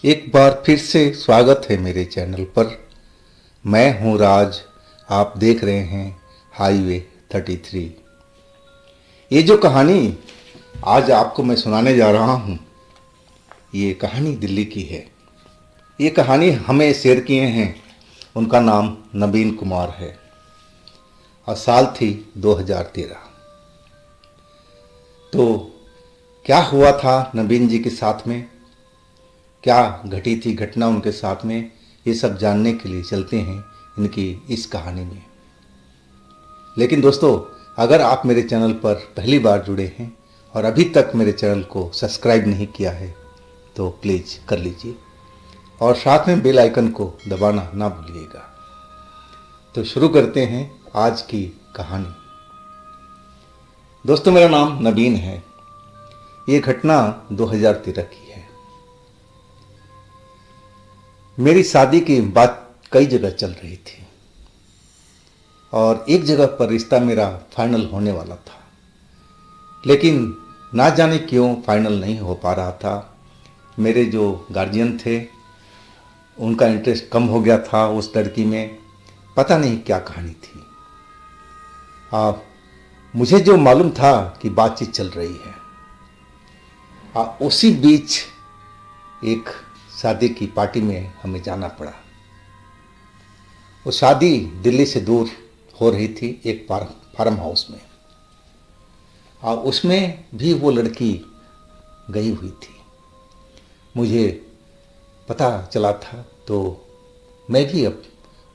एक बार फिर से स्वागत है मेरे चैनल पर। मैं हूं राज। आप देख रहे हैं हाईवे 33। ये जो कहानी आज आपको मैं सुनाने जा रहा हूं, ये कहानी दिल्ली की है। ये कहानी हमें शेयर किए हैं, उनका नाम नवीन कुमार है और साल थी 2013। तो क्या हुआ था नवीन जी के साथ में, क्या घटी थी घटना उनके साथ में, ये सब जानने के लिए चलते हैं इनकी इस कहानी में। लेकिन दोस्तों, अगर आप मेरे चैनल पर पहली बार जुड़े हैं और अभी तक मेरे चैनल को सब्सक्राइब नहीं किया है तो प्लीज़ कर लीजिए और साथ में बेल आइकन को दबाना ना भूलिएगा। तो शुरू करते हैं आज की कहानी। दोस्तों, मेरा नाम नवीन है। ये घटना 2013 की है। मेरी शादी की बात कई जगह चल रही थी और एक जगह पर रिश्ता मेरा फाइनल होने वाला था, लेकिन ना जाने क्यों फाइनल नहीं हो पा रहा था। मेरे जो गार्जियन थे उनका इंटरेस्ट कम हो गया था उस लड़की में। पता नहीं क्या कहानी थी। मुझे जो मालूम था कि बातचीत चल रही है, उसी बीच एक शादी की पार्टी में हमें जाना पड़ा। वो शादी दिल्ली से दूर हो रही थी, एक फार्म हाउस में, और उसमें भी वो लड़की गई हुई थी। मुझे पता चला था तो मैं भी अब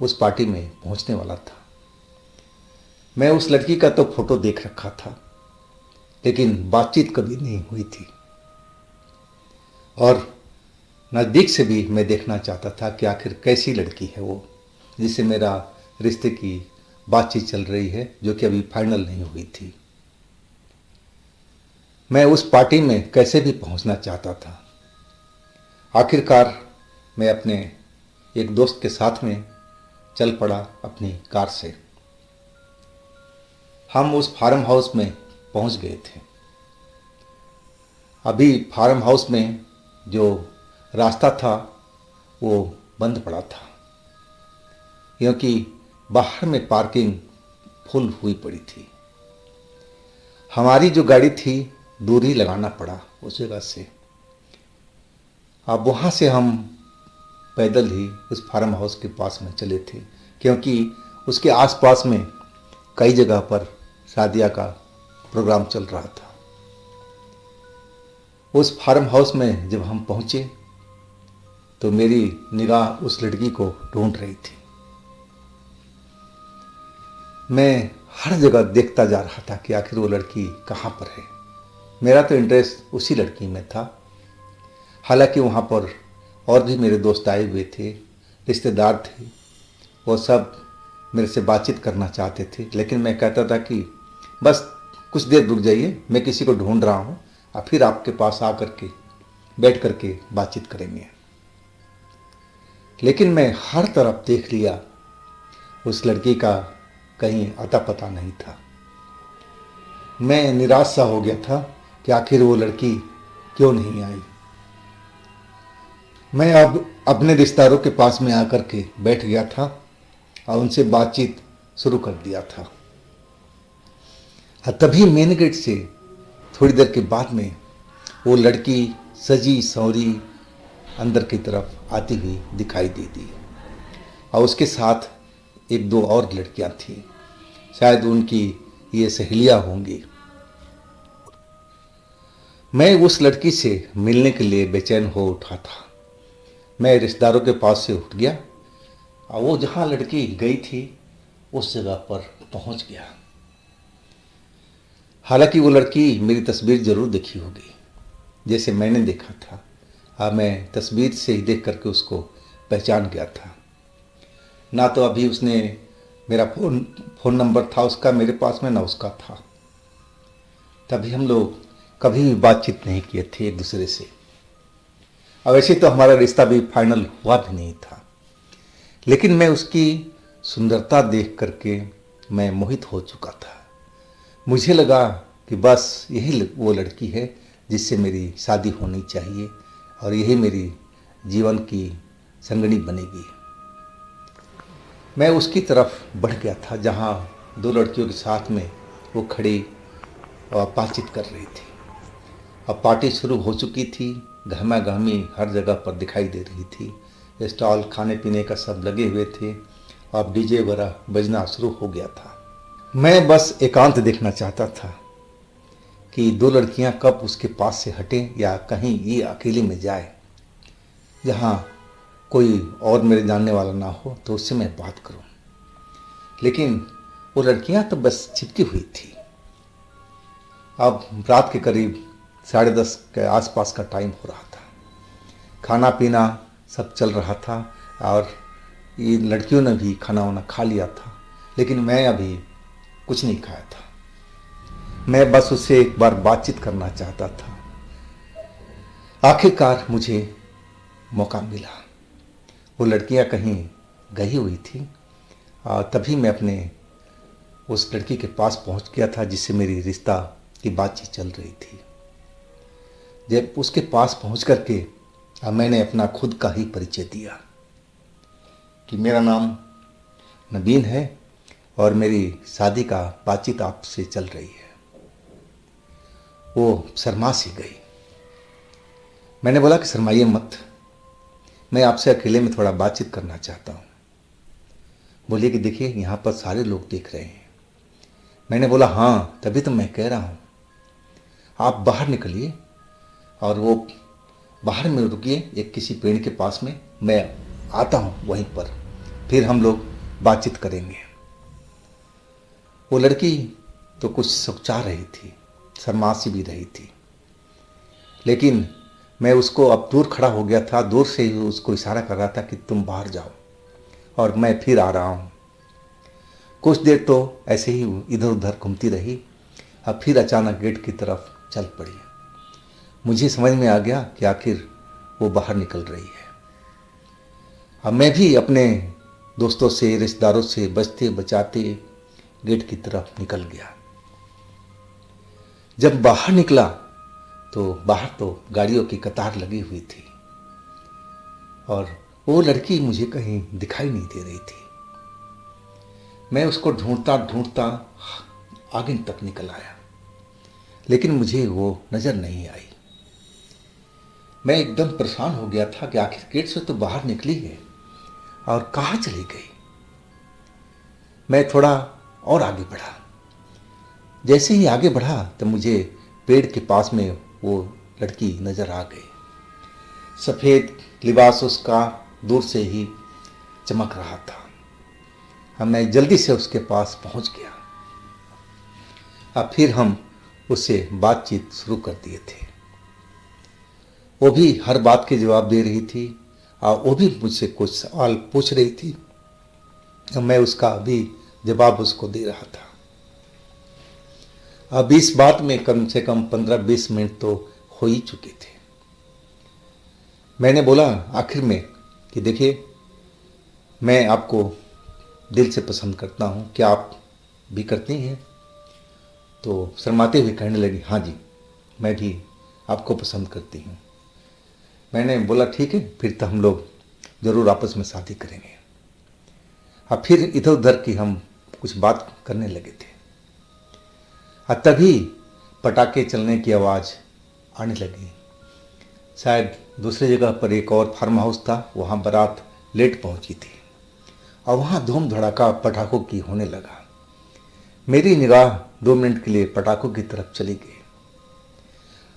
उस पार्टी में पहुंचने वाला था। मैं उस लड़की का तो फोटो देख रखा था, लेकिन बातचीत कभी नहीं हुई थी और नज़दीक से भी मैं देखना चाहता था कि आखिर कैसी लड़की है वो, जिससे मेरा रिश्ते की बातचीत चल रही है, जो कि अभी फाइनल नहीं हुई थी। मैं उस पार्टी में कैसे भी पहुंचना चाहता था। आखिरकार मैं अपने एक दोस्त के साथ में चल पड़ा अपनी कार से। हम उस फार्म हाउस में पहुंच गए थे। अभी फार्म हाउस में जो रास्ता था वो बंद पड़ा था, क्योंकि बाहर में पार्किंग फुल हुई पड़ी थी। हमारी जो गाड़ी थी दूर ही लगाना पड़ा उस जगह से। अब वहाँ से हम पैदल ही उस फार्म हाउस के पास में चले थे, क्योंकि उसके आसपास में कई जगह पर शादियाँ का प्रोग्राम चल रहा था। उस फार्म हाउस में जब हम पहुँचे तो मेरी निगाह उस लड़की को ढूंढ रही थी। मैं हर जगह देखता जा रहा था कि आखिर वो लड़की कहाँ पर है। मेरा तो इंटरेस्ट उसी लड़की में था। हालांकि वहाँ पर और भी मेरे दोस्त आए हुए थे, रिश्तेदार थे, वो सब मेरे से बातचीत करना चाहते थे, लेकिन मैं कहता था कि बस कुछ देर रुक जाइए, मैं किसी को ढूंढ रहा हूँ और फिर आपके पास आकर के बैठ कर के बातचीत करेंगे। लेकिन मैं हर तरफ देख लिया, उस लड़की का कहीं अता पता नहीं था। मैं निराश सा हो गया था कि आखिर वो लड़की क्यों नहीं आई। मैं अब अपने रिश्तेदारों के पास में आकर के बैठ गया था और उनसे बातचीत शुरू कर दिया था। तभी मेन गेट से थोड़ी देर के बाद में वो लड़की सजी संवरी अंदर की तरफ आती हुई दिखाई दी थी और उसके साथ एक दो और लड़कियां थीं। शायद उनकी ये सहेलियां होंगी। मैं उस लड़की से मिलने के लिए बेचैन हो उठा था। मैं रिश्तेदारों के पास से उठ गया और वो जहाँ लड़की गई थी उस जगह पर पहुंच गया। हालांकि वो लड़की मेरी तस्वीर जरूर देखी होगी, जैसे मैंने देखा था। मैं तस्वीर से ही देख करके उसको पहचान गया था। ना तो अभी उसने मेरा फ़ोन नंबर था उसका मेरे पास में, ना उसका था। तभी हम लोग कभी भी बातचीत नहीं किए थे एक दूसरे से, और वैसे तो हमारा रिश्ता भी फाइनल हुआ भी नहीं था। लेकिन मैं उसकी सुंदरता देख करके मैं मोहित हो चुका था। मुझे लगा कि बस यही वो लड़की है जिससे मेरी शादी होनी चाहिए और यही मेरी जीवन की संगनी बनेगी। मैं उसकी तरफ बढ़ गया था जहाँ दो लड़कियों के साथ में वो खड़ी और बातचीत कर रही थी। अब पार्टी शुरू हो चुकी थी, गहमा गहमी हर जगह पर दिखाई दे रही थी। स्टॉल खाने पीने का सब लगे हुए थे। अब डीजे वगैरह बजना शुरू हो गया था। मैं बस एकांत देखना चाहता था कि दो लड़कियां कब उसके पास से हटें या कहीं ये अकेले में जाए जहाँ कोई और मेरे जानने वाला ना हो तो उससे मैं बात करूं। लेकिन वो लड़कियां तो बस चिपकी हुई थी। अब रात के करीब 10:30 के आसपास का टाइम हो रहा था। खाना पीना सब चल रहा था और ये लड़कियों ने भी खाना वाना खा लिया था, लेकिन मैं अभी कुछ नहीं खाया था। मैं बस उससे एक बार बातचीत करना चाहता था। आखिरकार मुझे मौका मिला। वो लड़कियां कहीं गई हुई थी और तभी मैं अपने उस लड़की के पास पहुंच गया था जिससे मेरी रिश्ता की बातचीत चल रही थी। जब उसके पास पहुंच करके मैंने अपना खुद का ही परिचय दिया कि मेरा नाम नवीन है और मेरी शादी का बातचीत आपसे चल रही है। वो शर्मा सी गई। मैंने बोला कि शर्माइए मत, मैं आपसे अकेले में थोड़ा बातचीत करना चाहता हूँ। बोलिए कि देखिए यहाँ पर सारे लोग देख रहे हैं। मैंने बोला हाँ, तभी तो मैं कह रहा हूँ आप बाहर निकलिए और वो बाहर में रुकिए एक किसी पेड़ के पास में, मैं आता हूँ वहीं पर, फिर हम लोग बातचीत करेंगे। वो लड़की तो कुछ सोचा रही थी, शर्मा सी भी रही थी, लेकिन मैं उसको अब दूर खड़ा हो गया था, दूर से ही उसको इशारा कर रहा था कि तुम बाहर जाओ और मैं फिर आ रहा हूँ। कुछ देर तो ऐसे ही इधर उधर घूमती रही। अब फिर अचानक गेट की तरफ चल पड़ी। मुझे समझ में आ गया कि आखिर वो बाहर निकल रही है। अब मैं भी अपने दोस्तों से रिश्तेदारों से बचते बचाते गेट की तरफ निकल गया। जब बाहर निकला तो बाहर तो गाड़ियों की कतार लगी हुई थी और वो लड़की मुझे कहीं दिखाई नहीं दे रही थी। मैं उसको ढूंढता ढूंढता आगे तक निकल आया, लेकिन मुझे वो नजर नहीं आई। मैं एकदम परेशान हो गया था कि आखिर गेट से तो बाहर निकली है और कहाँ चली गई। मैं थोड़ा और आगे बढ़ा। जैसे ही आगे बढ़ा तो मुझे पेड़ के पास में वो लड़की नजर आ गई। सफ़ेद लिबास उसका दूर से ही चमक रहा था। मैं जल्दी से उसके पास पहुंच गया। अब फिर हम उससे बातचीत शुरू कर दिए थे। वो भी हर बात के जवाब दे रही थी और वो भी मुझसे कुछ सवाल पूछ रही थी। मैं उसका भी जवाब उसको दे रहा था। अब इस बात में कम से कम 15-20 मिनट तो हो ही चुके थे। मैंने बोला आखिर में कि देखिए, मैं आपको दिल से पसंद करता हूँ, क्या आप भी करती हैं? तो शर्माते हुए कहने लगी हाँ जी, मैं भी आपको पसंद करती हूँ। मैंने बोला ठीक है, फिर तो हम लोग ज़रूर आपस में शादी करेंगे। अब फिर इधर उधर की हम कुछ बात करने लगे थे। तभी पटाखे चलने की आवाज़ आने लगी। शायद दूसरी जगह पर एक और फार्म हाउस था, वहाँ बारात लेट पहुँची थी और वहाँ धूम धड़ाका पटाखों की होने लगा। मेरी निगाह 2 मिनट के लिए पटाखों की तरफ चली गई।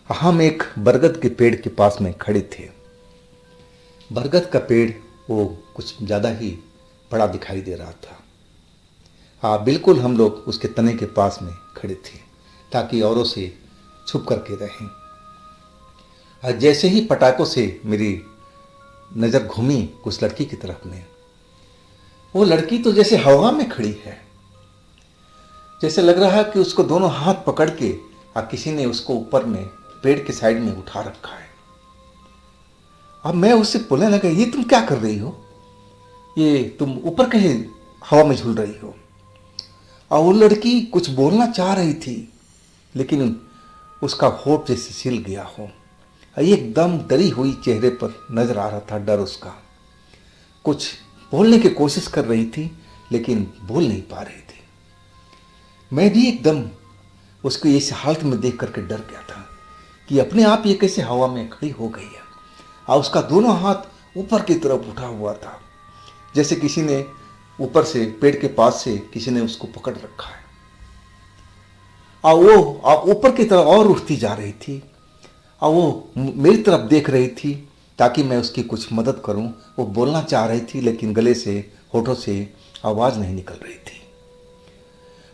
हम एक बरगद के पेड़ के पास में खड़े थे। बरगद का पेड़ वो कुछ ज़्यादा ही बड़ा दिखाई दे रहा था। हाँ, बिल्कुल हम लोग उसके तने के पास में खड़े थे ताकि औरों से छुप करके रहें। जैसे ही पटाखों से मेरी नज़र घूमी उस लड़की की तरफ में, वो लड़की तो जैसे हवा में खड़ी है, जैसे लग रहा है कि उसको दोनों हाथ पकड़ के किसी ने उसको ऊपर में पेड़ के साइड में उठा रखा है। अब मैं उससे बोलने लगा ये तुम क्या कर रही हो, ये तुम ऊपर कहीं हवा में झूल रही हो। और वो लड़की कुछ बोलना चाह रही थी, लेकिन उसका होठ जैसे सिल गया हो, एकदम डरी हुई चेहरे पर नजर आ रहा था डर उसका। कुछ बोलने की कोशिश कर रही थी लेकिन बोल नहीं पा रही थी। मैं भी एकदम उसको इस हालत में देख करके डर गया था कि अपने आप ये कैसे हवा में खड़ी हो गई है। और उसका दोनों हाथ ऊपर की तरफ उठा हुआ था, जैसे किसी ने ऊपर से पेड़ के पास से किसी ने उसको पकड़ रखा है। और वो ऊपर की तरफ और उठती जा रही थी और वो मेरी तरफ देख रही थी ताकि मैं उसकी कुछ मदद करूं। वो बोलना चाह रही थी लेकिन गले से, होठों से आवाज़ नहीं निकल रही थी।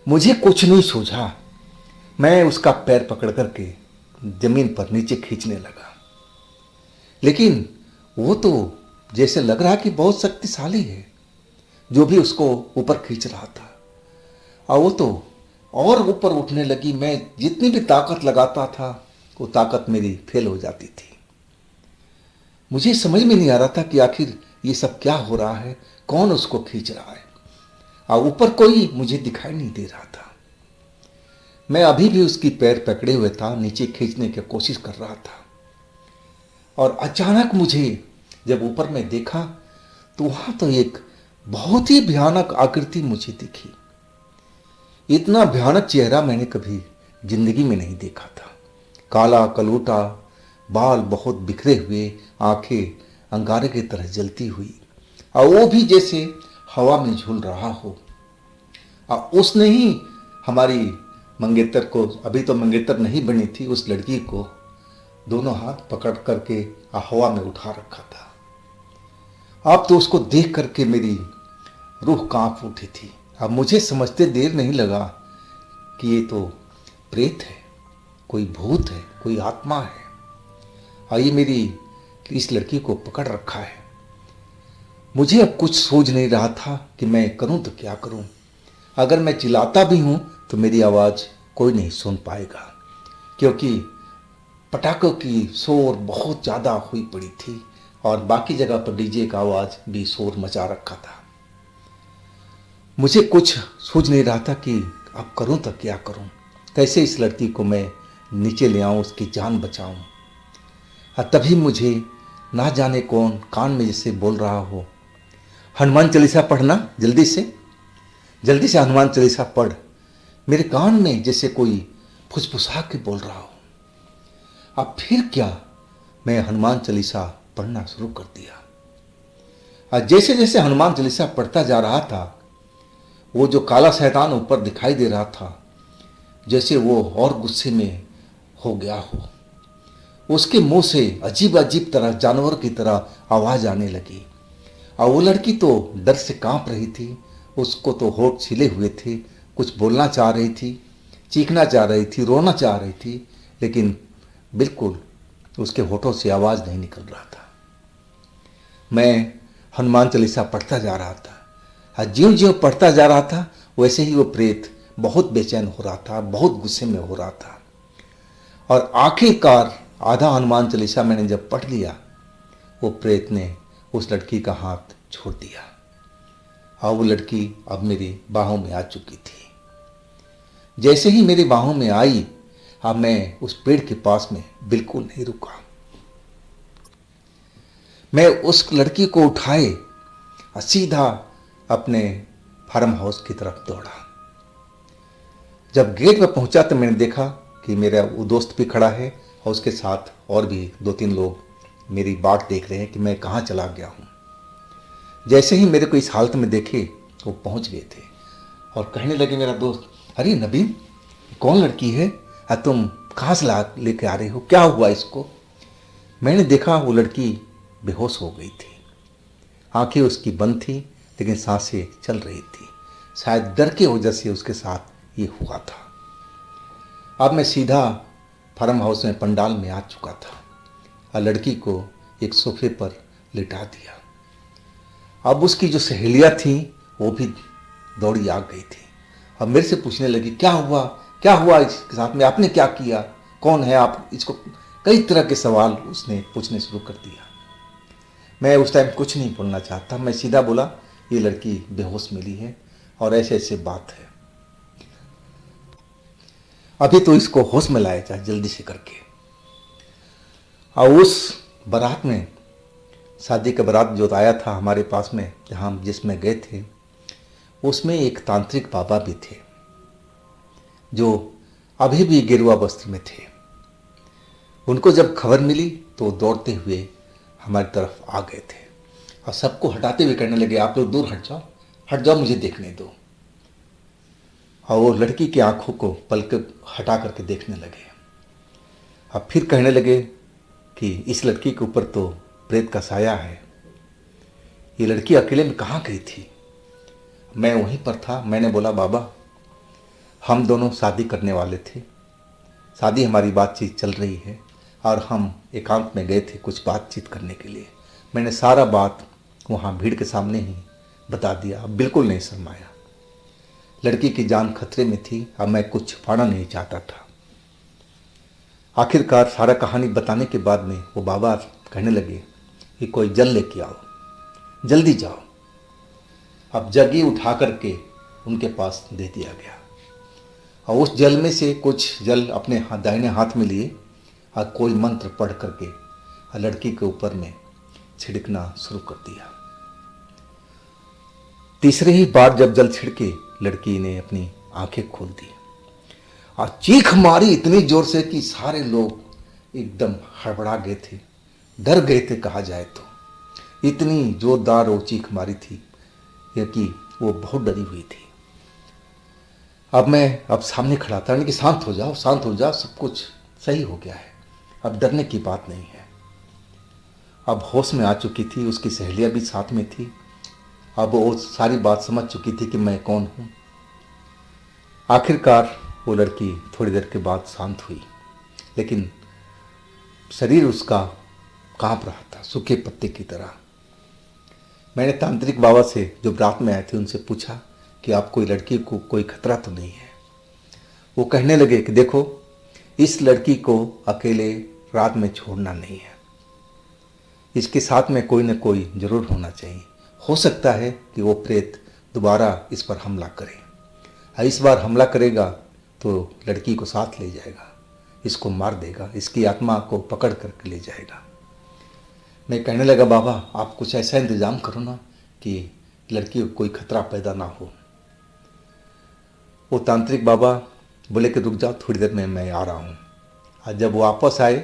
मुझे कुछ नहीं सूझा। मैं उसका पैर पकड़ करके जमीन पर नीचे खींचने लगा, लेकिन वो तो जैसे लग रहा कि बहुत शक्तिशाली है जो भी उसको ऊपर खींच रहा था। और वो तो और ऊपर उठने लगी। मैं जितनी भी ताकत लगाता था वो ताकत मेरी फेल हो जाती थी। मुझे समझ में नहीं आ रहा था कि आखिर ये सब क्या हो रहा है, कौन उसको खींच रहा है। और ऊपर कोई मुझे दिखाई नहीं दे रहा था। मैं अभी भी उसकी पैर पकड़े हुए था, नीचे खींचने की कोशिश कर रहा था। और अचानक मुझे जब ऊपर में देखा तो वहां तो एक बहुत ही भयानक आकृति मुझे दिखी। इतना भयानक चेहरा मैंने कभी जिंदगी में नहीं देखा था। काला कलूटा, बाल बहुत बिखरे हुए, आंखें अंगारे की तरह जलती हुई, और वो भी जैसे हवा में झूल रहा हो। और उसने ही हमारी मंगेतर को, अभी तो मंगेतर नहीं बनी थी, उस लड़की को दोनों हाथ पकड़ करके हवा में उठा रखा था। अब तो उसको देख करके मेरी रूह कांप उठी थी। अब मुझे समझते देर नहीं लगा कि ये तो प्रेत है, कोई भूत है, कोई आत्मा है, और ये मेरी इस लड़की को पकड़ रखा है। मुझे अब कुछ सूझ नहीं रहा था कि मैं करूं तो क्या करूं। अगर मैं चिल्लाता भी हूं तो मेरी आवाज़ कोई नहीं सुन पाएगा, क्योंकि पटाखों की शोर बहुत ज़्यादा हुई पड़ी थी और बाकी जगह पर डीजे का आवाज़ भी शोर मचा रखा था। मुझे कुछ सूझ नहीं रहा था कि अब करूं तो क्या करूं, कैसे इस लड़की को मैं नीचे ले आऊं, उसकी जान बचाऊं। और तभी मुझे ना जाने कौन कान में जैसे बोल रहा हो, हनुमान चालीसा पढ़ना, जल्दी से हनुमान चालीसा पढ़। मेरे कान में जैसे कोई फुसफुसा के बोल रहा हो। अब फिर क्या, मैं हनुमान चालीसा पढ़ना शुरू कर दिया। और जैसे जैसे हनुमान चालीसा पढ़ता जा रहा था, वो जो काला शैतान ऊपर दिखाई दे रहा था, जैसे वो और गुस्से में हो गया हो। उसके मुंह से अजीब अजीब तरह, जानवर की तरह आवाज आने लगी। और वो लड़की तो डर से कांप रही थी। उसको तो होठ छिले हुए थे, कुछ बोलना चाह रही थी, चीखना चाह रही थी, रोना चाह रही थी, लेकिन बिल्कुल उसके होठों से आवाज नहीं निकल रहा था। मैं हनुमान चालीसा पढ़ता जा रहा था, और ज्यों ज्यों पढ़ता जा रहा था वैसे ही वो प्रेत बहुत बेचैन हो रहा था, बहुत गुस्से में हो रहा था। और आखिरकार आधा हनुमान चालीसा मैंने जब पढ़ लिया, वो प्रेत ने उस लड़की का हाथ छोड़ दिया और वो लड़की अब मेरी बाहों में आ चुकी थी। जैसे ही मेरी बाहों में आई, अब मैं उस पेड़ के पास में बिल्कुल नहीं रुका। मैं उस लड़की को उठाए और सीधा अपने फार्म हाउस की तरफ दौड़ा। जब गेट पर पहुंचा तो मैंने देखा कि मेरा वो दोस्त भी खड़ा है और उसके साथ और भी 2-3 लोग मेरी बाट देख रहे हैं कि मैं कहाँ चला गया हूँ। जैसे ही मेरे को इस हालत में देखे वो पहुँच गए थे और कहने लगे, मेरा दोस्त, अरे नबीन, कौन लड़की है, तुम कहाँ से लेके आ रहे हो, क्या हुआ इसको? मैंने देखा वो लड़की बेहोश हो गई थी। आंखें उसकी बंद थी लेकिन सांसें चल रही थी। शायद डर के वजह से उसके साथ ये हुआ था। अब मैं सीधा फार्म हाउस में पंडाल में आ चुका था और लड़की को एक सोफे पर लिटा दिया। अब उसकी जो सहेलियाँ थीं वो भी दौड़ी आ गई थी और मेरे से पूछने लगी, क्या हुआ इसके साथ में, आपने क्या किया, कौन है आप, इसको कई तरह के सवाल उसने पूछने शुरू कर दिया। मैं उस टाइम कुछ नहीं बोलना चाहता। मैं सीधा बोला, ये लड़की बेहोश मिली है और ऐसे ऐसे बात है, अभी तो इसको होश में लाया जाए जल्दी से करके। और उस बारात में, शादी का बारात जो आया था हमारे पास में, जहाँ हम जिसमें गए थे, उसमें एक तांत्रिक बाबा भी थे जो अभी भी गेरुआ वस्त्र में थे। उनको जब खबर मिली तो दौड़ते हुए हमारी तरफ आ गए थे और सबको हटाते हुए कहने लगे, आप लोग दूर हट जाओ, मुझे देखने दो। और वो लड़की की आंखों को पलक हटा करके देखने लगे। अब फिर कहने लगे कि इस लड़की के ऊपर तो प्रेत का साया है, ये लड़की अकेले में कहाँ गई थी। मैं वहीं पर था। मैंने बोला, बाबा हम दोनों शादी करने वाले थे, शादी हमारी बातचीत चल रही है और हम एकांत में गए थे कुछ बातचीत करने के लिए। मैंने सारा बात वहाँ भीड़ के सामने ही बता दिया, अब बिल्कुल नहीं शर्माया। लड़की की जान खतरे में थी, अब मैं कुछ छुपाना नहीं चाहता था। आखिरकार सारा कहानी बताने के बाद में वो बाबा कहने लगे कि कोई जल लेके आओ, जल्दी जाओ। अब जगी उठा करके उनके पास दे दिया गया और उस जल में से कुछ जल अपने दाहिने हाथ में लिए और कोई मंत्र पढ़ करके लड़की के ऊपर में छिड़कना शुरू कर दिया। तीसरे ही बार जब जल छिड़के, लड़की ने अपनी आंखें खोल दी और चीख मारी इतनी जोर से कि सारे लोग एकदम हड़बड़ा गए थे, डर गए थे कहा जाए तो। इतनी जोरदार वो चीख मारी थी कि वो बहुत डरी हुई थी। अब सामने खड़ा था कि शांत हो जाओ, सब कुछ सही हो गया है, अब डरने की बात नहीं है। अब होश में आ चुकी थी, उसकी सहेलियां भी साथ में थी। अब वो सारी बात समझ चुकी थी कि मैं कौन हूँ। आखिरकार वो लड़की थोड़ी देर के बाद शांत हुई, लेकिन शरीर उसका कांप रहा था सूखे पत्ते की तरह। मैंने तांत्रिक बाबा से जो रात में आए थे उनसे पूछा कि आप कोई लड़की को कोई खतरा तो नहीं है। वो कहने लगे कि देखो, इस लड़की को अकेले रात में छोड़ना नहीं है, इसके साथ में कोई न कोई जरूर होना चाहिए। हो सकता है कि वो प्रेत दोबारा इस पर हमला करे, और इस बार हमला करेगा तो लड़की को साथ ले जाएगा, इसको मार देगा, इसकी आत्मा को पकड़ करके ले जाएगा। मैं कहने लगा, बाबा आप कुछ ऐसा इंतज़ाम करो ना कि लड़की को कोई खतरा पैदा ना हो। वो तांत्रिक बाबा बोले कि रुक जाओ, थोड़ी देर में मैं आ रहा हूँ। और जब वो वापस आए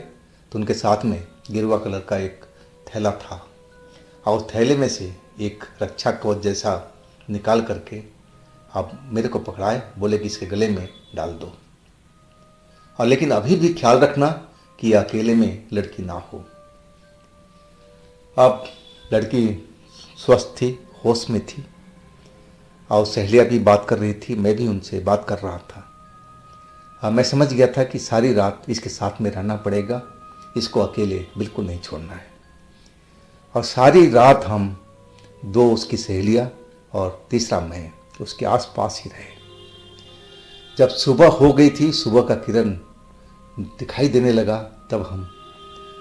तो उनके साथ में गेरुआ कलर का एक थैला था और उस थैले में से एक रक्षा कवच जैसा निकाल करके अब मेरे को पकड़ाए, बोले कि इसके गले में डाल दो, और लेकिन अभी भी ख्याल रखना कि अकेले में लड़की ना हो। अब लड़की स्वस्थ थी, होश में थी और सहेलियाँ भी बात कर रही थी, मैं भी उनसे बात कर रहा था। मैं समझ गया था कि सारी रात इसके साथ में रहना पड़ेगा, इसको अकेले बिल्कुल नहीं छोड़ना है। और सारी रात हम दो, उसकी सहेलियाँ और तीसरा मैं, उसके आसपास ही रहे। जब सुबह हो गई थी, सुबह का किरण दिखाई देने लगा, तब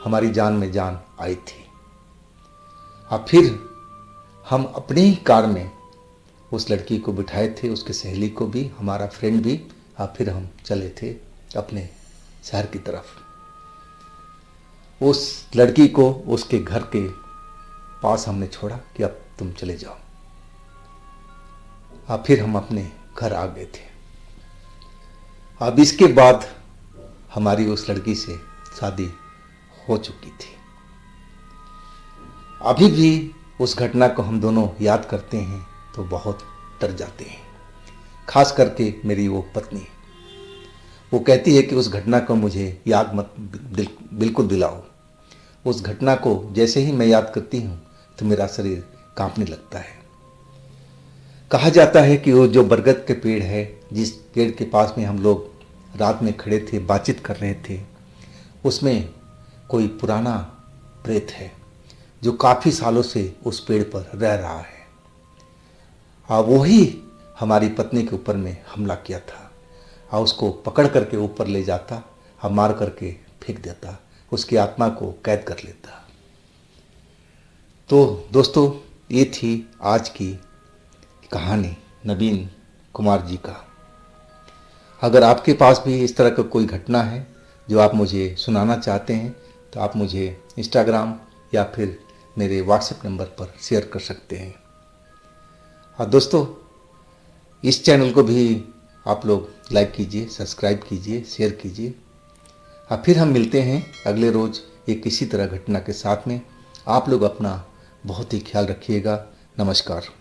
हमारी जान में जान आई थी। और फिर हम अपनी ही कार में उस लड़की को बिठाए थे, उसके सहेली को भी, हमारा फ्रेंड भी, और फिर हम चले थे अपने शहर की तरफ। उस लड़की को उसके घर के पास हमने छोड़ा कि अब तुम चले जाओ, और फिर हम अपने घर आ गए थे। अब इसके बाद हमारी उस लड़की से शादी हो चुकी थी। अभी भी उस घटना को हम दोनों याद करते हैं तो बहुत डर जाते हैं, खास करके मेरी वो पत्नी। वो कहती है कि उस घटना को मुझे याद मत बिल्कुल दिलाओ। उस घटना को जैसे ही मैं याद करती हूँ तो मेरा शरीर कांपने लगता है। कहा जाता है कि वो जो बरगद के पेड़ है, जिस पेड़ के पास में हम लोग रात में खड़े थे, बातचीत कर रहे थे, उसमें कोई पुराना प्रेत है जो काफ़ी सालों से उस पेड़ पर रह रहा है। वही हमारी पत्नी के ऊपर में हमला किया था और उसको पकड़ करके ऊपर ले जाता और मार करके फेंक देता, उसकी आत्मा को कैद कर लेता। तो दोस्तों, ये थी आज की कहानी नवीन कुमार जी का। अगर आपके पास भी इस तरह का कोई घटना है जो आप मुझे सुनाना चाहते हैं तो आप मुझे इंस्टाग्राम या फिर मेरे व्हाट्सएप नंबर पर शेयर कर सकते हैं। और दोस्तों, इस चैनल को भी आप लोग लाइक कीजिए, सब्सक्राइब कीजिए, शेयर कीजिए। और फिर हम मिलते हैं अगले रोज़ एक इसी तरह घटना के साथ में। आप लोग अपना बहुत ही ख्याल रखिएगा। नमस्कार।